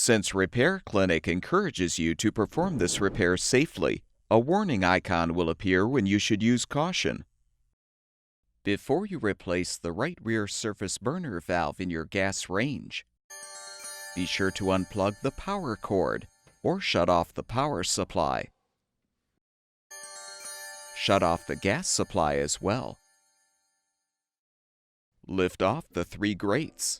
Since Repair Clinic encourages you to perform this repair safely, a warning icon will appear when you should use caution. Before you replace the right rear surface burner valve in your gas range, be sure to unplug the power cord or shut off the power supply. Shut off the gas supply as well. Lift off the 3 grates.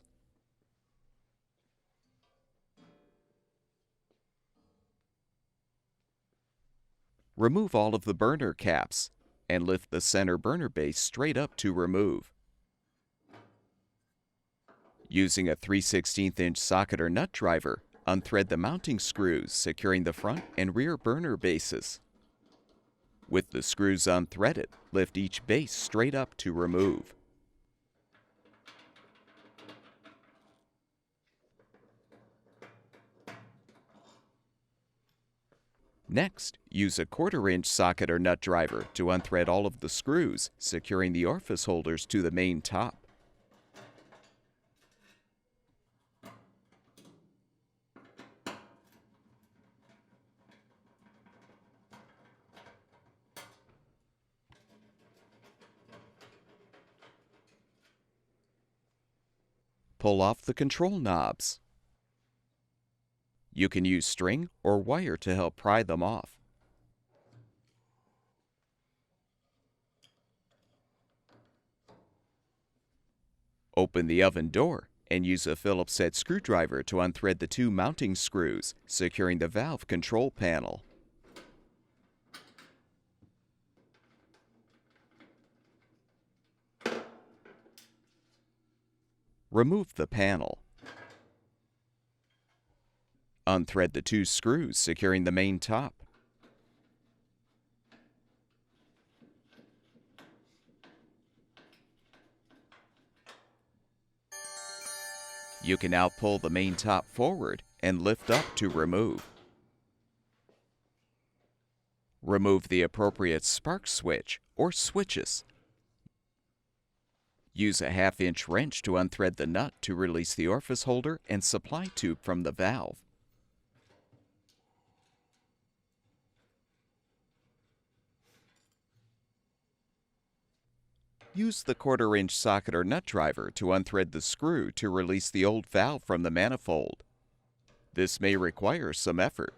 Remove all of the burner caps and lift the center burner base straight up to remove. Using a 3/16" socket or nut driver, unthread the mounting screws securing the front and rear burner bases. With the screws unthreaded, lift each base straight up to remove. Next, use a 1/4" socket or nut driver to unthread all of the screws, securing the orifice holders to the main top. Pull off the control knobs. You can use string or wire to help pry them off. Open the oven door and use a Phillips-head screwdriver to unthread the 2 mounting screws, securing the valve control panel. Remove the panel. Unthread the 2 screws securing the main top. You can now pull the main top forward and lift up to remove. Remove the appropriate spark switch or switches. Use a 1/2" wrench to unthread the nut to release the orifice holder and supply tube from the valve. Use the 1/4" socket or nut driver to unthread the screw to release the old valve from the manifold. This may require some effort.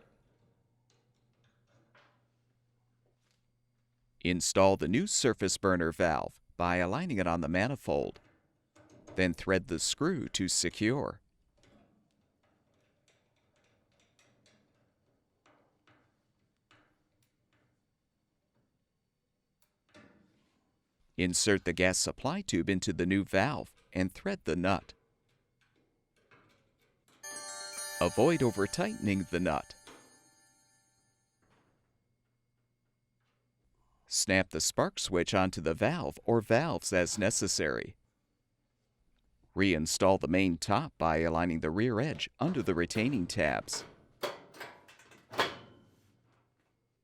Install the new surface burner valve by aligning it on the manifold. Then thread the screw to secure. Insert the gas supply tube into the new valve and thread the nut. Avoid over-tightening the nut. Snap the spark switch onto the valve or valves as necessary. Reinstall the main top by aligning the rear edge under the retaining tabs.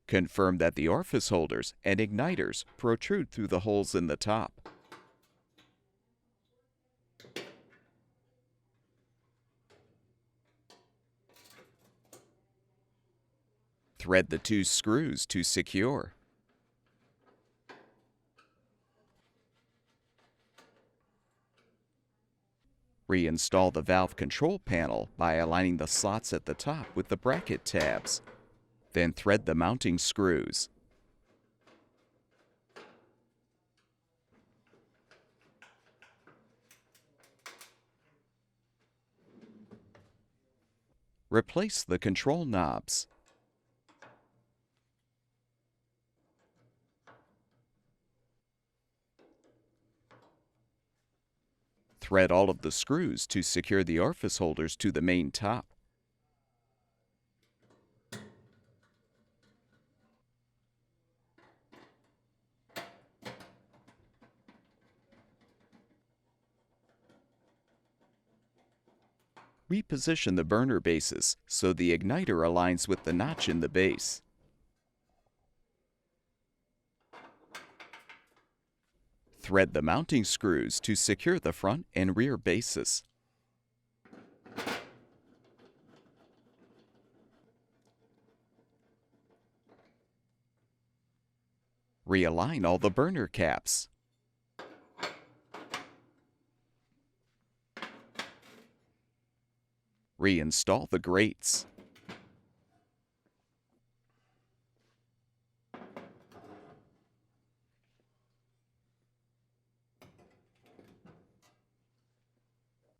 Confirm that the orifice holders and igniters protrude through the holes in the top. Thread the 2 screws to secure. Reinstall the valve control panel by aligning the slots at the top with the bracket tabs. Then thread the mounting screws. Replace the control knobs. Thread all of the screws to secure the orifice holders to the main top. Reposition the burner bases so the igniter aligns with the notch in the base. Thread the mounting screws to secure the front and rear bases. Realign all the burner caps. Reinstall the grates.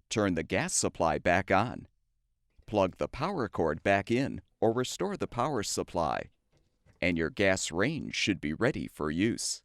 Turn the gas supply back on. Plug the power cord back in or restore the power supply, and your gas range should be ready for use.